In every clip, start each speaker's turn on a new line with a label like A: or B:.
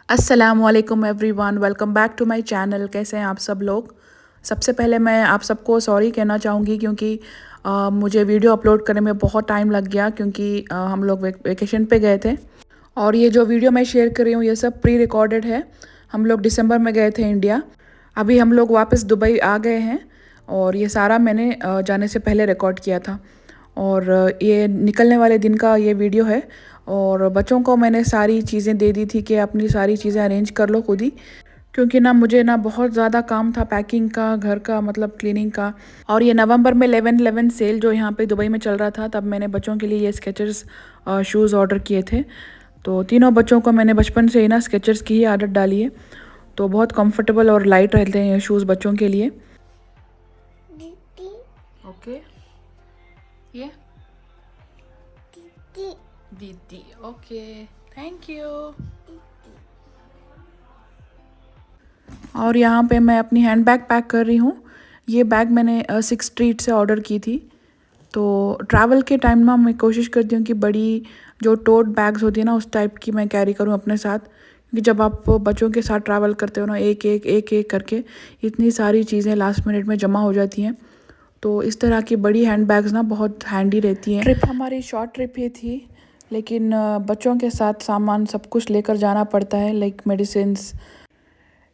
A: अस्सलामुअलैकुम everyone, welcome back to my channel. कैसे हैं आप सब लोग। सबसे पहले मैं आप सबको सॉरी कहना चाहूँगी क्योंकि मुझे वीडियो अपलोड करने में बहुत टाइम लग गया क्योंकि हम लोग वेकेशन पे गए थे। और ये जो वीडियो मैं शेयर कर रही हूँ ये सब प्री रिकॉर्डेड है। हम लोग दिसंबर में गए थे इंडिया। अभी हम लोग वापस दुबई आ गए हैं और ये सारा मैंने जाने से पहले रिकॉर्ड किया था। और ये निकलने वाले दिन का ये वीडियो है। और बच्चों को मैंने सारी चीज़ें दे दी थी कि अपनी सारी चीज़ें अरेंज कर लो खुद ही, क्योंकि ना मुझे ना बहुत ज़्यादा काम था पैकिंग का, घर का मतलब क्लीनिंग का। और ये नवंबर में 11/11 सेल जो यहाँ पे दुबई में चल रहा था, तब मैंने बच्चों के लिए ये स्केचर्स शूज़ ऑर्डर किए थे। तो तीनों बच्चों को मैंने बचपन से ही ना स्केचर्स की ही आदत डाली है। तो बहुत कंफर्टेबल और लाइट रहते हैं ये शूज़ बच्चों के लिए। ओके, ये दीदी, ओके, थैंक यू। और यहाँ पे मैं अपनी हैंड बैग पैक कर रही हूँ। ये बैग मैंने सिक्स स्ट्रीट से ऑर्डर की थी। तो ट्रैवल के टाइम ना मैं कोशिश करती हूँ कि बड़ी जो टोट बैग्स होती है ना उस टाइप की मैं कैरी करूँ अपने साथ, क्योंकि जब आप बच्चों के साथ ट्रैवल करते हो ना एक एक एक एक करके इतनी सारी चीज़ें लास्ट मिनट में जमा हो जाती हैं। तो इस तरह की बड़ी हैंड बैग्स ना बहुत हैंडी रहती हैं। ट्रिप हमारी शॉर्ट ट्रिप ही थी, लेकिन बच्चों के साथ सामान सब कुछ लेकर जाना पड़ता है, लाइक मेडिसिन्स।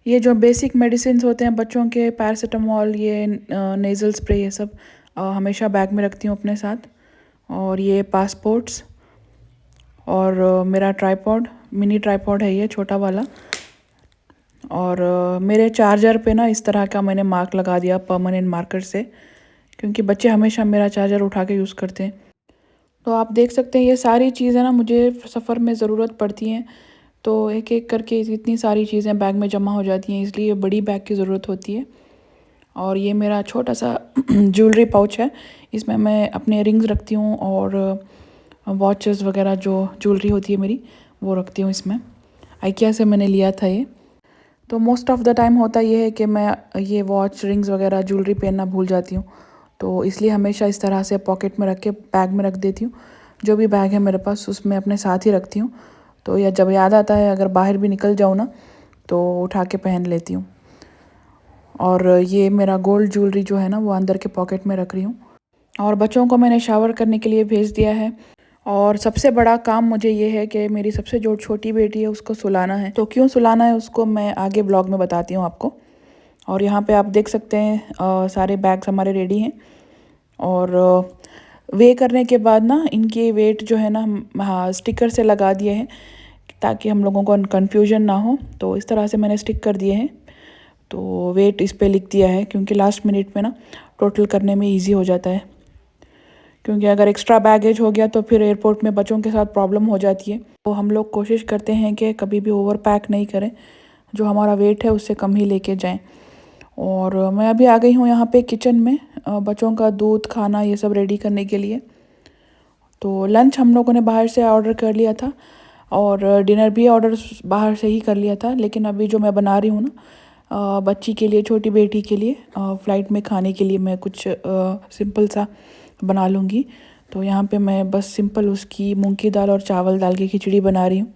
A: ये जो बेसिक मेडिसिन्स होते हैं बच्चों के, पैरासीटामोल, ये नेज़ल स्प्रे, ये सब हमेशा बैग में रखती हूँ अपने साथ। और ये पासपोर्ट्स और मेरा ट्राइपॉड, मिनी ट्राइपॉड है ये छोटा वाला। और मेरे चार्जर पे ना इस तरह का मैंने मार्क लगा दिया परमानेंट मार्कर से, क्योंकि बच्चे हमेशा मेरा चार्जर उठा के यूज़ करते हैं। तो आप देख सकते हैं ये सारी चीज़ें ना मुझे सफ़र में ज़रूरत पड़ती हैं। तो एक एक करके इतनी सारी चीज़ें बैग में जमा हो जाती हैं, इसलिए बड़ी बैग की ज़रूरत होती है। और ये मेरा छोटा सा ज्वेलरी पाउच है, इसमें मैं अपने रिंग्स रखती हूँ और वॉचेस वगैरह जो ज्वेलरी होती है मेरी वो रखती हूँ इसमें। आइकिया से मैंने लिया था ये। तो मोस्ट ऑफ़ द टाइम होता ये है कि मैं ये वॉच, रिंग्स वगैरह ज्वेलरी पहनना भूल जाती हूँ। तो इसलिए हमेशा इस तरह से पॉकेट में रख के बैग में रख देती हूँ। जो भी बैग है मेरे पास उसमें अपने साथ ही रखती हूँ। तो या जब याद आता है अगर बाहर भी निकल जाऊँ ना तो उठा के पहन लेती हूँ। और ये मेरा गोल्ड ज्वेलरी जो है ना वो अंदर के पॉकेट में रख रही हूँ। और बच्चों को मैंने शावर करने के लिए भेज दिया है। और सबसे बड़ा काम मुझे ये है कि मेरी सबसे जो छोटी बेटी है उसको सुलाना है। तो क्यों सुलाना है उसको मैं आगे ब्लॉग में बताती हूँ आपको। और यहाँ पे आप देख सकते हैं सारे बैग्स हमारे रेडी हैं। और वे करने के बाद ना इनके वेट जो है ना हम स्टिकर से लगा दिए हैं ताकि हम लोगों को कन्फ्यूजन ना हो। तो इस तरह से मैंने स्टिक कर दिए हैं। तो वेट इस पे लिख दिया है क्योंकि लास्ट मिनट में ना टोटल करने में इजी हो जाता है, क्योंकि अगर एक्स्ट्रा बैगेज हो गया तो फिर एयरपोर्ट में बच्चों के साथ प्रॉब्लम हो जाती है। तो हम लोग कोशिश करते हैं कि कभी भी ओवर पैक नहीं करें, जो हमारा वेट है उससे कम ही लेके जाएं। और मैं अभी आ गई हूँ यहाँ पे किचन में बच्चों का दूध, खाना ये सब रेडी करने के लिए। तो लंच हम लोगों ने बाहर से ऑर्डर कर लिया था और डिनर भी ऑर्डर बाहर से ही कर लिया था। लेकिन अभी जो मैं बना रही हूँ ना बच्ची के लिए, छोटी बेटी के लिए फ़्लाइट में खाने के लिए मैं कुछ सिंपल सा बना लूँगी। तो यहाँ पे मैं बस सिंपल उसकी मूंग की दाल और चावल डाल के खिचड़ी बना रही हूँ।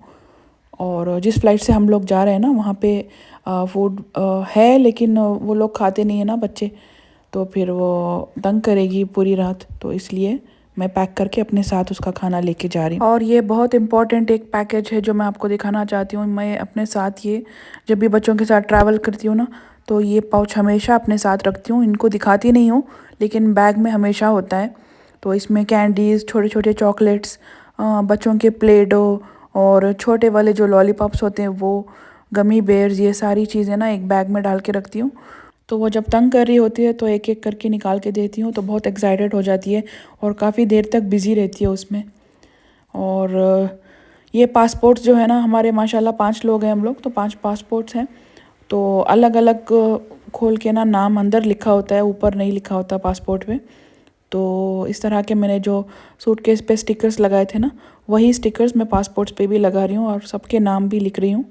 A: और जिस फ़्लाइट से हम लोग जा रहे हैं ना वहाँ पे फूड है, लेकिन वो लोग खाते नहीं है ना बच्चे, तो फिर वो तंग करेगी पूरी रात। तो इसलिए मैं पैक करके अपने साथ उसका खाना लेके जा रही हूँ। और ये बहुत इम्पॉर्टेंट एक पैकेज है जो मैं आपको दिखाना चाहती हूँ। मैं अपने साथ ये जब भी बच्चों के साथ ट्रैवल करती हूँ ना तो ये पाउच हमेशा अपने साथ रखती हूँ। इनको दिखाती नहीं हूँ लेकिन बैग में हमेशा होता है। तो इसमें कैंडीज़, छोटे छोटे चॉकलेट्स, बच्चों के प्ले डो और छोटे वाले जो लॉलीपॉप्स होते हैं वो, गमी बेयर्स, ये सारी चीज़ें ना एक बैग में डाल के रखती हूँ। तो वो जब तंग कर रही होती है तो एक एक करके निकाल के देती हूँ, तो बहुत एक्साइटेड हो जाती है और काफ़ी देर तक बिज़ी रहती है उसमें। और ये पासपोर्ट्स जो है ना हमारे माशाल्लाह 5 लोग हैं हम लोग, तो 5 पासपोर्ट्स हैं। तो अलग अलग खोल के ना नाम अंदर लिखा होता है, ऊपर नहीं लिखा होता पासपोर्ट पे। तो इस तरह के मैंने जो सूटकेस पे स्टिकर्स लगाए थे ना वही स्टिकर्स मैं पासपोर्ट्स पे भी लगा रही हूँ और सबके नाम भी लिख रही हूँ,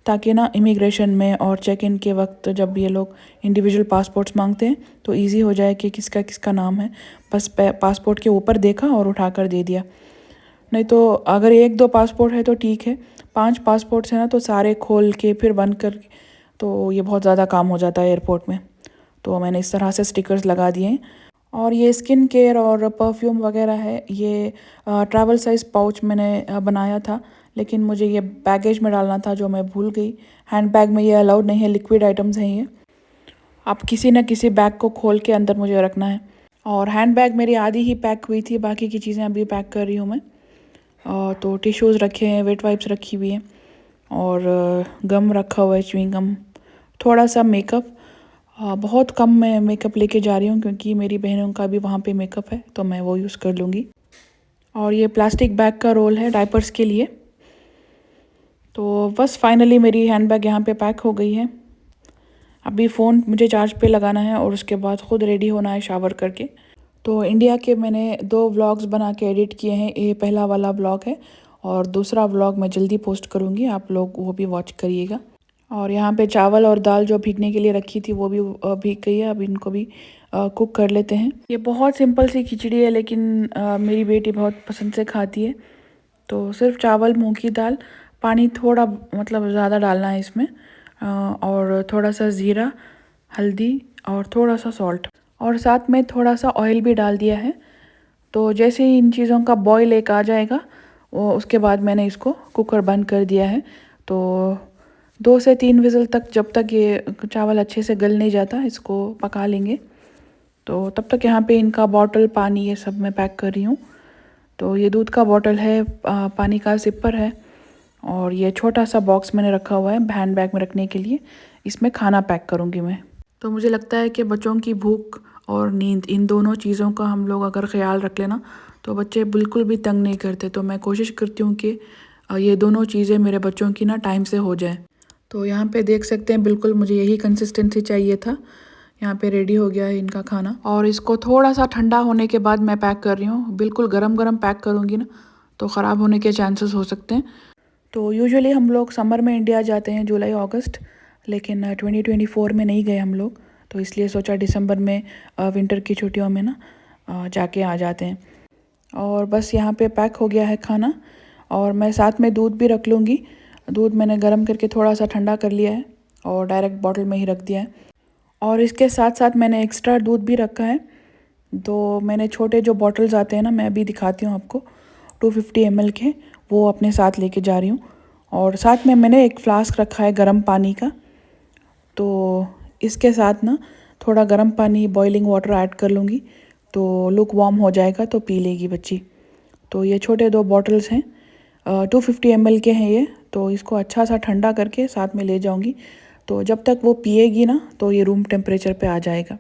A: ताकि ना इमिग्रेशन में और चेक इन के वक्त जब ये लोग इंडिविजुअल पासपोर्ट्स मांगते हैं तो इजी हो जाए कि किसका किसका नाम है। बस पासपोर्ट के ऊपर देखा और उठा कर दे दिया। नहीं तो अगर एक दो पासपोर्ट है तो ठीक है, 5 पासपोर्ट्स हैं ना, तो सारे खोल के फिर बंद कर, तो ये बहुत ज़्यादा काम हो जाता है एयरपोर्ट में। तो मैंने इस तरह से स्टिकर्स लगा दिए हैं। और ये स्किन केयर और परफ्यूम वगैरह है, ये ट्रैवल साइज़ पाउच मैंने बनाया था, लेकिन मुझे ये बैगेज में डालना था जो मैं भूल गई। हैंड बैग में ये अलाउड नहीं है, लिक्विड आइटम्स हैं ये। अब किसी न किसी बैग को खोल के अंदर मुझे रखना है। और हैंड बैग मेरी आधी ही पैक हुई थी, बाकी की चीज़ें अभी पैक कर रही हूँ मैं। तो टिश्यूज़ रखे हैं, वेट वाइप्स रखी हुई हैं, और गम रखा हुआ है, च्युइंग गम, थोड़ा सा मेकअप। बहुत कम मैं मेकअप लेके जा रही हूँ क्योंकि मेरी बहनों का भी वहाँ पे मेकअप है, तो मैं वो यूज़ कर लूँगी। और ये प्लास्टिक बैग का रोल है डायपर्स के लिए। तो बस फाइनली मेरी हैंड बैग यहाँ पे पैक हो गई है। अभी फ़ोन मुझे चार्ज पे लगाना है और उसके बाद ख़ुद रेडी होना है शावर करके। तो इंडिया के मैंने 2 व्लॉग्स बना के एडिट किए हैं। ये पहला वाला व्लॉग है और दूसरा व्लॉग मैं जल्दी पोस्ट करूँगी, आप लोग वो भी वॉच करिएगा। और यहाँ पे चावल और दाल जो भीगने के लिए रखी थी वो भी भीग गई है। अब इनको भी कुक कर लेते हैं। ये बहुत सिंपल सी खिचड़ी है, लेकिन मेरी बेटी बहुत पसंद से खाती है। तो सिर्फ चावल, मूंग की दाल, पानी थोड़ा मतलब ज़्यादा डालना है इसमें, और थोड़ा सा ज़ीरा, हल्दी और थोड़ा सा सॉल्ट, और साथ में थोड़ा सा ऑयल भी डाल दिया है। तो जैसे ही इन चीज़ों का बॉयल एक आ जाएगा, वो उसके बाद मैंने इसको कुकर बंद कर दिया है। तो 2 से 3 विज़ल तक, जब तक ये चावल अच्छे से गल नहीं जाता, इसको पका लेंगे। तो तब तक यहाँ पे इनका बॉटल, पानी, ये सब मैं पैक कर रही हूँ। तो ये दूध का बॉटल है, पानी का सिपर है, और ये छोटा सा बॉक्स मैंने रखा हुआ है हैंड बैग में रखने के लिए। इसमें खाना पैक करूँगी मैं। तो मुझे लगता है कि बच्चों की भूख और नींद, इन दोनों चीज़ों का हम लोग अगर ख्याल रख लेना, तो बच्चे बिल्कुल भी तंग नहीं करते। तो मैं कोशिश करती हूँ कि ये दोनों चीज़ें मेरे बच्चों की ना टाइम से हो जाए। तो यहाँ पे देख सकते हैं, बिल्कुल मुझे यही कंसिस्टेंसी चाहिए था। यहाँ पे रेडी हो गया है इनका खाना, और इसको थोड़ा सा ठंडा होने के बाद मैं पैक कर रही हूँ। बिल्कुल गरम गरम पैक करूँगी ना, तो ख़राब होने के चांसेस हो सकते हैं। तो यूजुअली हम लोग समर में इंडिया जाते हैं, जुलाई अगस्त, लेकिन 2024 में नहीं गए हम लोग। तो इसलिए सोचा दिसंबर में विंटर की छुट्टियों में ना जाके आ जाते हैं। और बस यहाँ पे पैक हो गया है खाना, और मैं साथ में दूध भी रख लूँगी। दूध मैंने गर्म करके थोड़ा सा ठंडा कर लिया है और डायरेक्ट बॉटल में ही रख दिया है। और इसके साथ साथ मैंने एक्स्ट्रा दूध भी रखा है। तो मैंने छोटे जो बॉटल्स आते हैं ना, मैं अभी दिखाती हूँ आपको, 250 ml के, वो अपने साथ लेके जा रही हूँ। और साथ में मैंने एक फ्लास्क रखा है गर्म पानी का। तो इसके साथ ना थोड़ा गर्म पानी, बॉइलिंग वाटर ऐड कर लूँगी, तो लुक वार्म हो जाएगा, तो पी लेगी बच्ची। तो ये छोटे 2 बॉटल्स हैं, 250 ml के हैं ये। तो इसको अच्छा सा ठंडा करके साथ में ले जाऊँगी। तो जब तक वो पिएगी ना, तो ये रूम टेम्परेचर पे आ जाएगा।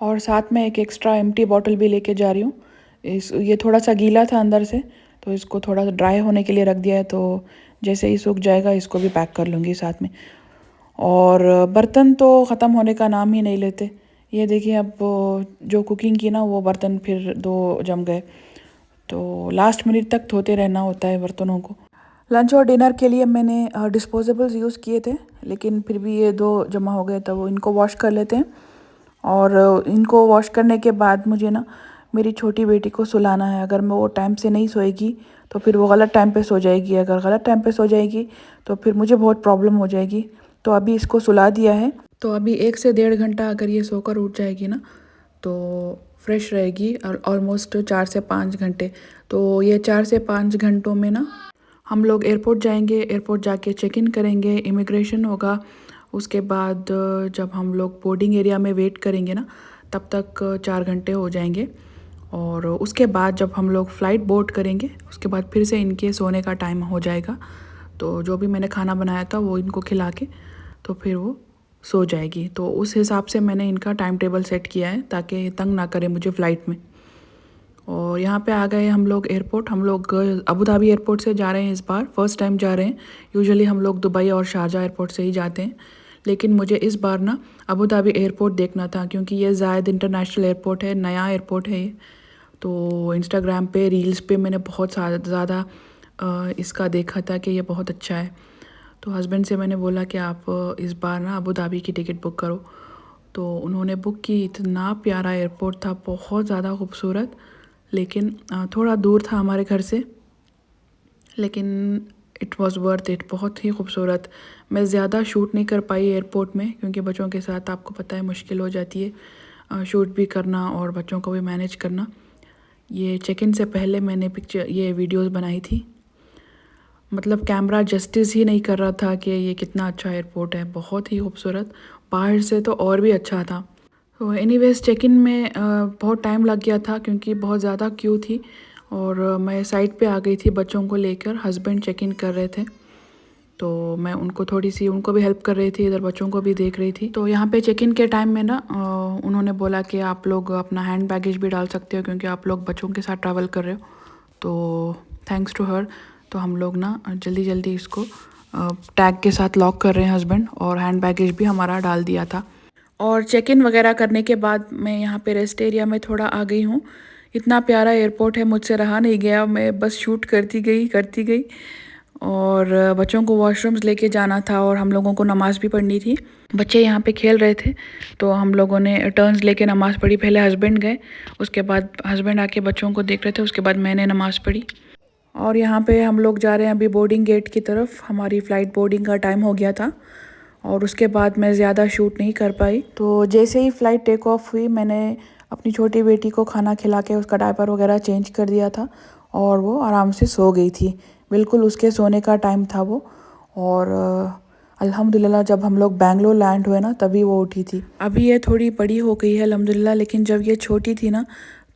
A: और साथ में एक एक्स्ट्रा एम्प्टी बॉटल भी लेके जा रही हूँ। ये थोड़ा सा गीला था अंदर से, तो इसको थोड़ा सा ड्राई होने के लिए रख दिया है। तो जैसे ही सूख जाएगा, इसको भी पैक कर लूँगी साथ में। और बर्तन तो ख़त्म होने का नाम ही नहीं लेते। ये देखिए, अब जो कुकिंग की ना, वो बर्तन फिर 2 जम गए। तो लास्ट मिनट तक धोते रहना होता है बर्तनों को। लंच और डिनर के लिए मैंने डिस्पोजेबल्स यूज़ किए थे, लेकिन फिर भी ये 2 जमा हो गए, तब इनको वॉश कर लेते हैं। और इनको वॉश करने के बाद मुझे ना मेरी छोटी बेटी को सुलाना है। अगर मैं वो टाइम से नहीं सोएगी, तो फिर वो गलत टाइम पे सो जाएगी। अगर गलत टाइम पे सो जाएगी, तो फिर मुझे बहुत प्रॉब्लम हो जाएगी। तो अभी इसको सुला दिया है। तो अभी 1 से 1.5 घंटा अगर ये सोकर उठ जाएगी ना, तो फ्रेश रहेगी। और ऑलमोस्ट 4 से 5 घंटे। तो ये 4 से 5 घंटों में ना हम लोग एयरपोर्ट जाएंगे। एयरपोर्ट जाके चेक इन करेंगे, इमिग्रेशन होगा। उसके बाद जब हम लोग बोर्डिंग एरिया में वेट करेंगे ना, तब तक 4 घंटे हो जाएंगे। और उसके बाद जब हम लोग फ़्लाइट बोर्ड करेंगे, उसके बाद फिर से इनके सोने का टाइम हो जाएगा। तो जो भी मैंने खाना बनाया था वो इनको खिला के, तो फिर वो सो जाएगी। तो उस हिसाब से मैंने इनका टाइम टेबल सेट किया है, ताकि तंग ना करे मुझे फ़्लाइट में। और यहाँ पे आ गए हम लोग एयरपोर्ट। हम लोग अबू धाबी एयरपोर्ट से जा रहे हैं इस बार, फर्स्ट टाइम जा रहे हैं। यूजुअली हम लोग दुबई और शारजाह एयरपोर्ट से ही जाते हैं, लेकिन मुझे इस बार ना अबू धाबी एयरपोर्ट देखना था, क्योंकि ये ज़ायद इंटरनेशनल एयरपोर्ट है, नया एयरपोर्ट है ये। तो इंस्टाग्राम पे, रील्स पे मैंने बहुत ज़्यादा इसका देखा था कि ये बहुत अच्छा है। तो हस्बैंड से मैंने बोला कि आप इस बार ना अबू धाबी की टिकट बुक करो। तो उन्होंने बुक की। इतना प्यारा एयरपोर्ट था, बहुत ज़्यादा खूबसूरत, लेकिन थोड़ा दूर था हमारे घर से। लेकिन इट वॉज़ वर्थ इट, बहुत ही खूबसूरत। मैं ज़्यादा शूट नहीं कर पाई एयरपोर्ट में, क्योंकि बच्चों के साथ आपको पता है मुश्किल हो जाती है शूट भी करना और बच्चों को भी मैनेज करना। ये चेक इन से पहले मैंने ये वीडियोस बनाई थी। मतलब कैमरा जस्टिस ही नहीं कर रहा था कि ये कितना अच्छा एयरपोर्ट है, बहुत ही खूबसूरत, बाहर से तो और भी अच्छा था। तो एनीवेज़ चेक इन में बहुत टाइम लग गया था, क्योंकि बहुत ज़्यादा क्यू थी और मैं साइड पे आ गई थी बच्चों को लेकर। हस्बैंड चेक इन कर रहे थे, तो मैं उनको थोड़ी सी उनको भी हेल्प कर रही थी, इधर बच्चों को भी देख रही थी। तो यहाँ पे चेक इन के टाइम में ना उन्होंने बोला कि आप लोग अपना हैंड बैगेज भी डाल सकते हो, क्योंकि आप लोग बच्चों के साथ ट्रैवल कर रहे हो। तो थैंक्स टू हर, तो हम लोग ना जल्दी जल्दी इसको टैग के साथ लॉक कर रहे हैं हस्बैंड, और हैंड बैगेज भी हमारा डाल दिया था। और चेक इन वगैरह करने के बाद मैं यहाँ पे रेस्ट एरिया में थोड़ा आ गई हूँ। इतना प्यारा एयरपोर्ट है, मुझसे रहा नहीं गया, मैं बस शूट करती गई। और बच्चों को वॉशरूम्स लेके जाना था और हम लोगों को नमाज़ भी पढ़नी थी। बच्चे यहाँ पे खेल रहे थे, तो हम लोगों ने टर्न्स लेके नमाज़ पढ़ी। पहले हस्बैंड गए, उसके बाद हस्बैंड आके बच्चों को देख रहे थे, उसके बाद मैंने नमाज़ पढ़ी। और यहाँ पे हम लोग जा रहे हैं अभी बोर्डिंग गेट की तरफ। हमारी फ़्लाइट बोर्डिंग का टाइम हो गया था और उसके बाद मैं ज़्यादा शूट नहीं कर पाई। तो जैसे ही फ़्लाइट टेक ऑफ हुई, मैंने अपनी छोटी बेटी को खाना खिला के उसका डायपर वगैरह चेंज कर दिया था और वो आराम से सो गई थी। बिल्कुल उसके सोने का टाइम था वो। और अल्हम्दुलिल्लाह जब हम लोग बैंगलोर लैंड हुए ना, तभी वो उठी थी। अभी ये थोड़ी बड़ी हो गई है अल्हम्दुलिल्लाह, लेकिन जब ये छोटी थी ना,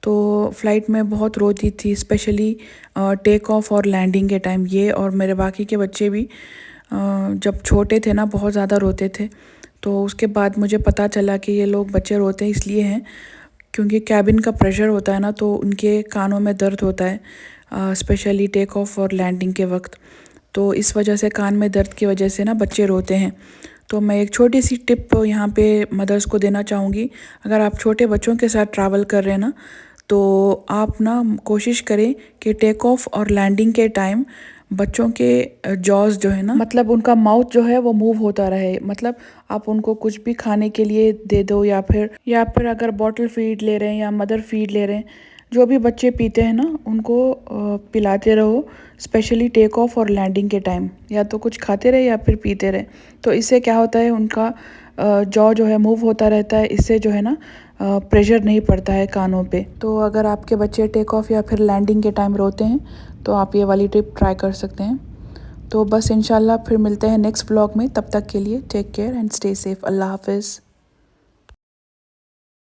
A: तो फ़्लाइट में बहुत रोती थी, स्पेशली टेक ऑफ और लैंडिंग के टाइम। ये और मेरे बाकी के बच्चे भी जब छोटे थे ना, बहुत ज़्यादा रोते थे। तो उसके बाद मुझे पता चला कि ये लोग बच्चे रोते इसलिए हैं क्योंकि कैबिन का प्रेशर होता है ना, तो उनके कानों में दर्द होता है, स्पेशली टेक ऑफ और लैंडिंग के वक्त। तो इस वजह से कान में दर्द की वजह से ना बच्चे रोते हैं। तो मैं एक छोटी सी टिप यहाँ पे मदर्स को देना चाहूँगी। अगर आप छोटे बच्चों के साथ ट्रैवल कर रहे हैं ना, तो आप ना कोशिश करें कि टेक ऑफ और लैंडिंग के टाइम बच्चों के जॉज जो है ना, मतलब उनका माउथ जो है वो मूव होता रहे। मतलब आप उनको कुछ भी खाने के लिए दे दो, या फिर अगर बॉटल फीड ले रहे हैं या मदर फीड ले रहे हैं, जो भी बच्चे पीते हैं ना उनको पिलाते रहो, स्पेशली टेक ऑफ और लैंडिंग के टाइम। या तो कुछ खाते रहे या फिर पीते रहे। तो इससे क्या होता है, उनका जॉ जो है मूव होता रहता है, इससे जो है ना प्रेशर नहीं पड़ता है कानों पे। तो अगर आपके बच्चे टेक ऑफ या फिर लैंडिंग के टाइम रोते हैं, तो आप ये वाली टिप ट्राई कर सकते हैं। तो बस इंशाल्लाह फिर मिलते हैं नेक्स्ट व्लॉग में। तब तक के लिए take care and stay safe. अल्लाह हाफिज़।